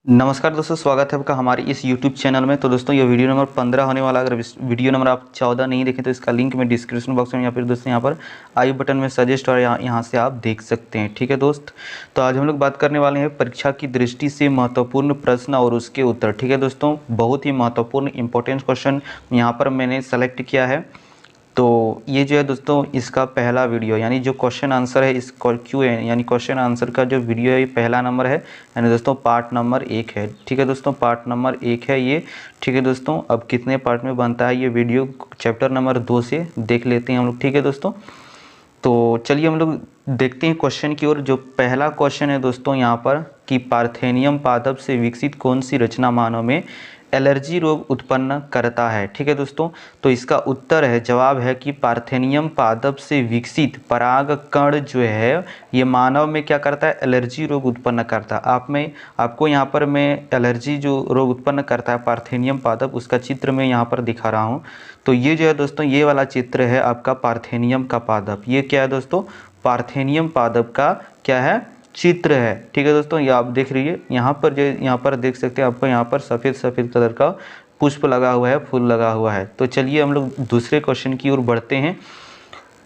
नमस्कार दोस्तों, स्वागत है आपका हमारे इस YouTube चैनल में। तो दोस्तों ये वीडियो नंबर 15 होने वाला। अगर वीडियो नंबर आप 14 नहीं देखें तो इसका लिंक मैं डिस्क्रिप्शन बॉक्स में या फिर दोस्तों यहाँ पर आई बटन में सजेस्ट और यहाँ से आप देख सकते हैं। ठीक है दोस्त, तो आज हम लोग बात करने वाले हैं परीक्षा की दृष्टि से महत्वपूर्ण प्रश्न और उसके उत्तर। ठीक है दोस्तों, बहुत ही महत्वपूर्ण इंपॉर्टेंट क्वेश्चन यहाँ पर मैंने सेलेक्ट किया है। तो ये जो है दोस्तों इसका पहला वीडियो यानी जो क्वेश्चन आंसर है, इस क्यू यानी क्वेश्चन आंसर का जो वीडियो है ये पहला नंबर है, यानी दोस्तों पार्ट नंबर 1 है। ठीक है दोस्तों, पार्ट नंबर 1 है ये। ठीक है दोस्तों, अब कितने पार्ट में बनता है ये वीडियो, चैप्टर नंबर 2 से देख लेते हैं हम लोग। ठीक है दोस्तों, तो चलिए हम लोग देखते हैं क्वेश्चन की ओर। जो पहला क्वेश्चन है दोस्तों यहाँ पर कि पार्थेनियम पादप से विकसित कौन सी रचना मानव में एलर्जी रोग उत्पन्न करता है। ठीक है दोस्तों, तो इसका उत्तर है, जवाब है कि पार्थेनियम पादप से विकसित पराग कण जो है ये मानव में क्या करता है, एलर्जी रोग उत्पन्न करता है। आपको यहाँ पर मैं एलर्जी जो रोग उत्पन्न करता है पार्थेनियम पादप, उसका चित्र मैं यहाँ पर दिखा रहा हूँ। तो ये जो है दोस्तों ये वाला चित्र है आपका पार्थेनियम का पादप। ये क्या है दोस्तों, पार्थेनियम पादप का क्या है, चित्र है। ठीक है दोस्तों, ये आप देख रहिए यहाँ पर देख सकते हैं, आपको यहाँ पर सफ़ेद सफ़ेद कलर का पुष्प लगा हुआ है, फूल लगा हुआ है। तो चलिए हम लोग दूसरे क्वेश्चन की ओर बढ़ते हैं।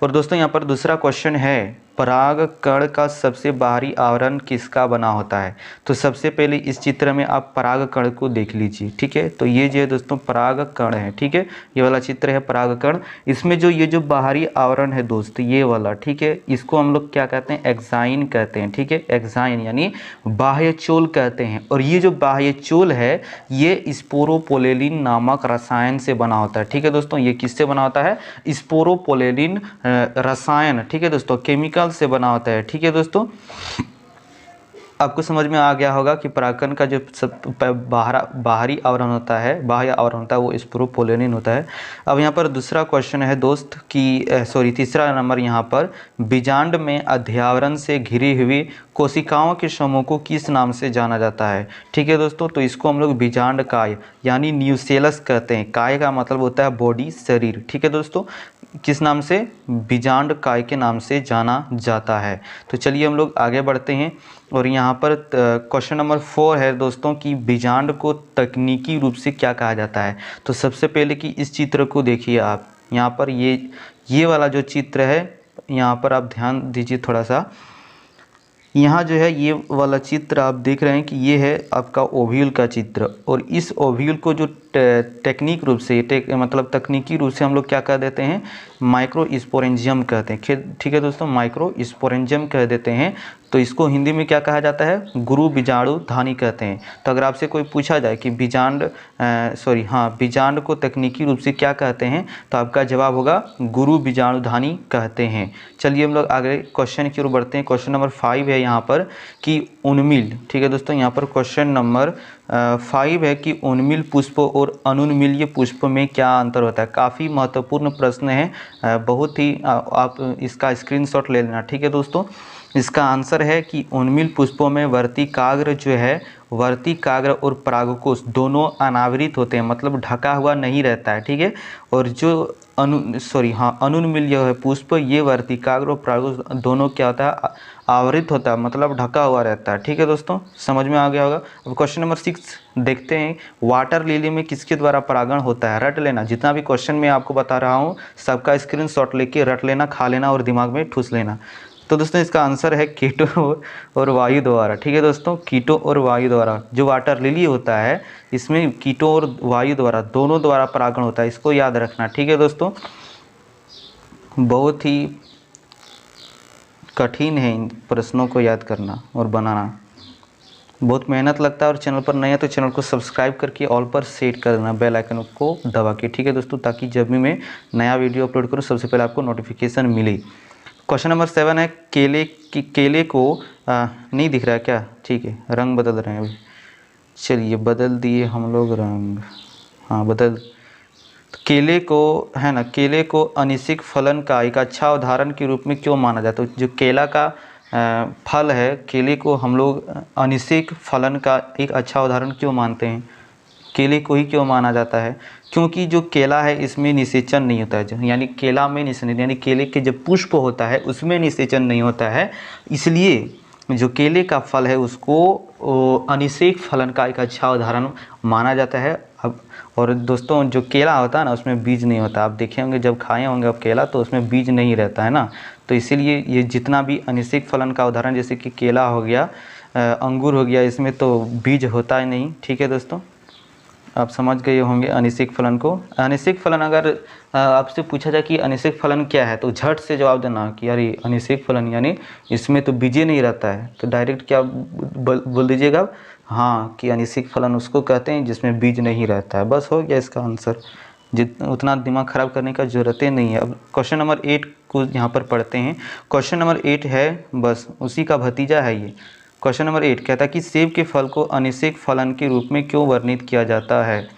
और दोस्तों यहाँ पर दूसरा क्वेश्चन है, पराग कण का सबसे बाहरी आवरण किसका बना होता है। तो सबसे पहले इस चित्र में आप पराग कण को देख लीजिए। ठीक है, तो ये जो है दोस्तों पराग कण है। ठीक है, ये वाला चित्र है पराग कण। इसमें जो ये जो बाहरी आवरण है दोस्त, ये वाला, ठीक है, इसको हम लोग क्या कहते हैं, एक्साइन कहते हैं। ठीक है, एक्साइन यानी बाह्य चोल कहते हैं। और ये जो बाह्य चोल है ये स्पोरोपोलेलिन नामक रसायन से बना होता है। ठीक है दोस्तों, ये किससे बना होता है, स्पोरोपोलेलिन रसायन, ठीक है दोस्तों, केमिकल से बना होता है। ठीक है दोस्तों, आपको समझ में आ गया होगा कि परागकण का जो बाहरी आवरण होता है, बाह्य आवरण होता है, वो स्पोरोपोलेनिन होता है। अब यहाँ पर दूसरा क्वेश्चन है दोस्त कि तीसरा नंबर यहाँ पर, बीजांड में अध्यावरण से घिरी हुई कोशिकाओं के समूह को किस नाम से जाना जाता है। ठीक है दोस्तों, तो इसको हम लोग बीजांड काय यानी न्यूसेलस कहते हैं। काय का मतलब होता है बॉडी, शरीर। ठीक है दोस्तों, किस नाम से, बीजांड काय के नाम से जाना जाता है। तो चलिए हम लोग आगे बढ़ते हैं। और यहाँ पर क्वेश्चन नंबर 4 है दोस्तों कि बीजांड को तकनीकी रूप से क्या कहा जाता है। तो सबसे पहले कि इस चित्र को देखिए आप, यहाँ पर ये वाला जो चित्र है, यहाँ पर आप ध्यान दीजिए थोड़ा सा। यहाँ जो है ये वाला चित्र आप देख रहे हैं कि ये है आपका ओव्यूल का चित्र। और इस ओव्यूल को जो टेक्निक रूप से मतलब तकनीकी रूप से हम लोग क्या कह देते हैं, माइक्रोस्पोरेंजियम कहते हैं। ठीक है दोस्तों, माइक्रोस्पोरेंजियम कह देते हैं। तो इसको हिंदी में क्या कहा जाता है, गुरु बीजाणु धानी कहते हैं। तो अगर आपसे कोई पूछा जाए कि बीजांड को तकनीकी रूप से क्या कहते हैं, तो आपका जवाब होगा गुरु बीजाणु धानी कहते हैं। चलिए हम लोग आगे क्वेश्चन की ओर बढ़ते हैं। क्वेश्चन नंबर 5 है यहाँ पर कि उन्मिल, ठीक है दोस्तों, यहाँ पर क्वेश्चन नंबर 5 है कि उन्मिल पुष्प और अनुन्मील्य पुष्प में क्या अंतर होता है। काफ़ी महत्वपूर्ण प्रश्न है, बहुत ही आप इसका स्क्रीनशॉट ले लेना। ठीक है दोस्तों, इसका आंसर है कि उन्मिल पुष्पों में वर्तिकाग्र जो है, वर्तिकाग्र और परागकोश दोनों अनावृत होते हैं, मतलब ढका हुआ नहीं रहता है। ठीक है, और जो अनुन्मील्य है पुष्प, ये वर्तिकाग्र और परागकोश दोनों क्या होता है, आवृत होता है, मतलब ढका हुआ रहता है। ठीक है दोस्तों, समझ में आ गया होगा। अब क्वेश्चन नंबर 6 देखते हैं, वाटर लिली में किसके द्वारा परागण होता है। रट लेना, जितना भी क्वेश्चन मैं आपको बता रहा हूँ सबका स्क्रीनशॉट लेके रट लेना, खा लेना और दिमाग में ठूस लेना। तो दोस्तों इसका आंसर है कीटों और वायु द्वारा। ठीक है दोस्तों, कीटों और वायु द्वारा। जो वाटर लिली होता है इसमें कीटों और वायु द्वारा दोनों द्वारा परागण होता है, इसको याद रखना। ठीक है दोस्तों, बहुत ही कठिन है इन प्रश्नों को याद करना और बनाना, बहुत मेहनत लगता है। और चैनल पर नया तो चैनल को सब्सक्राइब करके ऑल पर सेट कर देना, बेल आइकन को दबा के। ठीक है दोस्तों, ताकि जब भी मैं नया वीडियो अपलोड करूँ सबसे पहले आपको नोटिफिकेशन मिले। क्वेश्चन नंबर 7 है, केले को नहीं दिख रहा है क्या, ठीक है, रंग बदल रहे हैं अभी, चलिए बदल दिए हम लोग रंग, हाँ बदल। केले को है ना, केले को अनिश्चित फलन का एक अच्छा उदाहरण के रूप में क्यों माना जाता है। जो केला का फल है, केले को हम लोग अनिश्चित फलन का एक अच्छा उदाहरण क्यों मानते हैं, केले को ही क्यों माना जाता है, क्योंकि जो केला है इसमें निषेचन नहीं होता है, यानी केला में निषेचन, यानी केले के जब पुष्प होता है उसमें निषेचन नहीं होता है, इसलिए जो केले का फल है उसको अनिषेक फलन का एक अच्छा उदाहरण माना जाता है। अब और दोस्तों जो केला होता है ना उसमें बीज नहीं होता। आप देखे होंगे जब खाए होंगे आप केला तो उसमें बीज नहीं रहता है ना। तो इसीलिए ये जितना भी अनिषेक फलन का उदाहरण जैसे कि केला हो गया, अंगूर हो गया, इसमें तो बीज होता ही नहीं। ठीक है दोस्तों, आप समझ गए होंगे अनिषेक फलन को। अनिषेक फलन अगर आपसे पूछा जाए कि अनिषेक फलन क्या है तो झट से जवाब देना कि यार ये अनिषेक फलन यानी इसमें तो बीज नहीं रहता है। तो डायरेक्ट क्या बोल दीजिएगा, हाँ कि अनिषेक फलन उसको कहते हैं जिसमें बीज नहीं रहता है। बस हो गया इसका आंसर। उतना दिमाग ख़राब करने का ज़रूरत ही नहीं है। अब क्वेश्चन नंबर 8 को यहाँ पर पढ़ते हैं। क्वेश्चन नंबर 8 है, बस उसी का भतीजा है ये। क्वेश्चन नंबर 8 कहता है कि सेब के फल को अनिषेक फलन के रूप में क्यों वर्णित किया जाता है।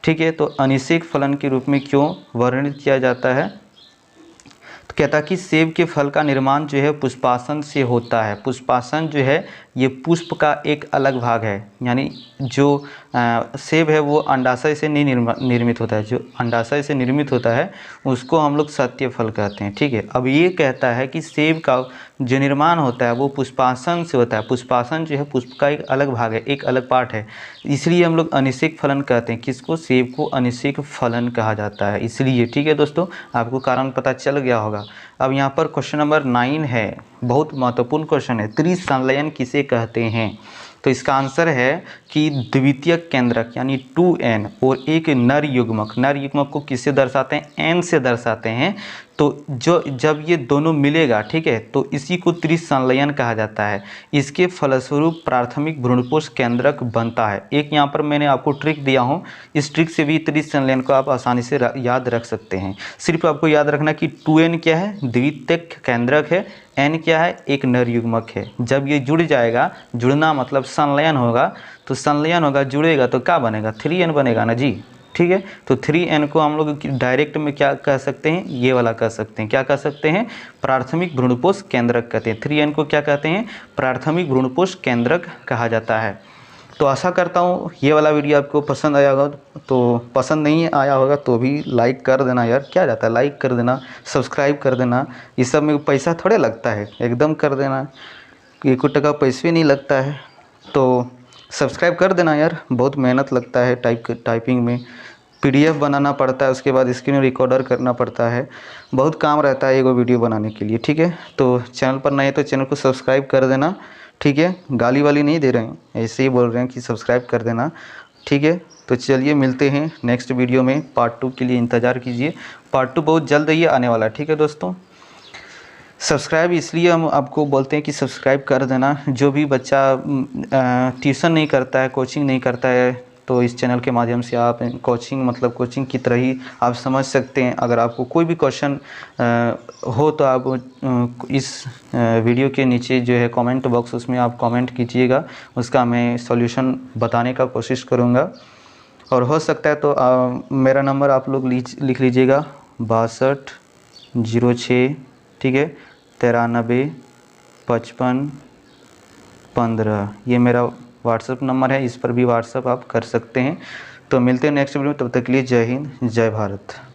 ठीक है, तो अनिषेक फलन के रूप में क्यों वर्णित किया जाता है, तो कहता है कि सेब के फल का निर्माण जो है पुष्पासन से होता है। पुष्पासन जो है ये पुष्प का एक अलग भाग है, यानी जो सेब है वो अंडाशय से नहीं निर्मित होता है। जो अंडाशय से निर्मित होता है उसको हम लोग सत्य फल कहते हैं। ठीक है, अब ये कहता है कि सेब का जो निर्माण होता है वो पुष्पासन से होता है। पुष्पासन जो है पुष्प का एक अलग भाग है, एक अलग पार्ट है, इसलिए हम लोग अनिषेक फलन कहते हैं। किसको? सेब को अनिषेक फलन कहा जाता है इसलिए। ठीक है दोस्तों, आपको कारण पता चल गया होगा। अब यहाँ पर क्वेश्चन नंबर 9 है, बहुत महत्वपूर्ण क्वेश्चन है। त्रिसंलयन किसे कहते हैं? तो इसका आंसर है कि द्वितीयक केंद्रक यानी 2n और एक नर युग्मक। नर युग्मक को किससे दर्शाते हैं? n से दर्शाते हैं। तो जब ये दोनों मिलेगा, ठीक है, तो इसी को त्रिसंलयन कहा जाता है। इसके फलस्वरूप प्राथमिक भ्रूणपोष केंद्रक बनता है। एक यहाँ पर मैंने आपको ट्रिक दिया हूँ, इस ट्रिक से भी त्रिसंलयन को आप आसानी से याद रख सकते हैं। सिर्फ आपको याद रखना कि 2n क्या है? द्वितीयक केंद्रक है। n क्या है? एक नर युग्मक है। जब ये जुड़ जाएगा, जुड़ना मतलब संलयन होगा, तो संलयन होगा, जुड़ेगा तो क्या बनेगा? 3n बनेगा ना जी। ठीक है, तो 3n को हम लोग डायरेक्ट में क्या कह सकते हैं? ये वाला कह सकते हैं। क्या कह सकते हैं? प्राथमिक भ्रूणपोष केंद्रक कहते हैं। 3n को क्या कहते हैं? प्राथमिक भ्रूणपोष केंद्रक कहा जाता है। तो आशा करता हूँ ये वाला वीडियो आपको पसंद आया होगा। तो पसंद नहीं आया होगा तो भी लाइक कर देना यार, क्या जाता है, लाइक कर देना, सब्सक्राइब कर देना। इस सब में पैसा थोड़े लगता है, एकदम कर देना, 1 टका पैसे भी नहीं लगता है। तो सब्सक्राइब कर देना यार, बहुत मेहनत लगता है टाइपिंग में, PDF बनाना पड़ता है, उसके बाद स्क्रीन रिकॉर्डर करना पड़ता है, बहुत काम रहता है एगो वीडियो बनाने के लिए। ठीक है, तो चैनल पर नए तो चैनल को सब्सक्राइब कर देना। ठीक है, गाली वाली नहीं दे रहे हैं, ऐसे ही बोल रहे हैं कि सब्सक्राइब कर देना। ठीक है, तो चलिए मिलते हैं नेक्स्ट वीडियो में। पार्ट 2 के लिए इंतज़ार कीजिए, पार्ट 2 बहुत जल्द ही आने वाला है। ठीक है दोस्तों, सब्सक्राइब इसलिए हम आपको बोलते हैं कि सब्सक्राइब कर देना। जो भी बच्चा ट्यूशन नहीं करता है, कोचिंग नहीं करता है, तो इस चैनल के माध्यम से आप कोचिंग मतलब कोचिंग की तरह ही आप समझ सकते हैं। अगर आपको कोई भी क्वेश्चन हो तो आप इस वीडियो के नीचे जो है कमेंट बॉक्स, उसमें आप कमेंट कीजिएगा, उसका मैं सॉल्यूशन बताने का कोशिश करूँगा। और हो सकता है तो मेरा नंबर आप लोग लिख लीजिएगा 6206, ठीक है, 93 55 15। ये मेरा व्हाट्सअप नंबर है, इस पर भी व्हाट्सअप आप कर सकते हैं। तो मिलते हैं नेक्स्ट वीडियो में, तब तक के लिए जय हिंद, जय भारत।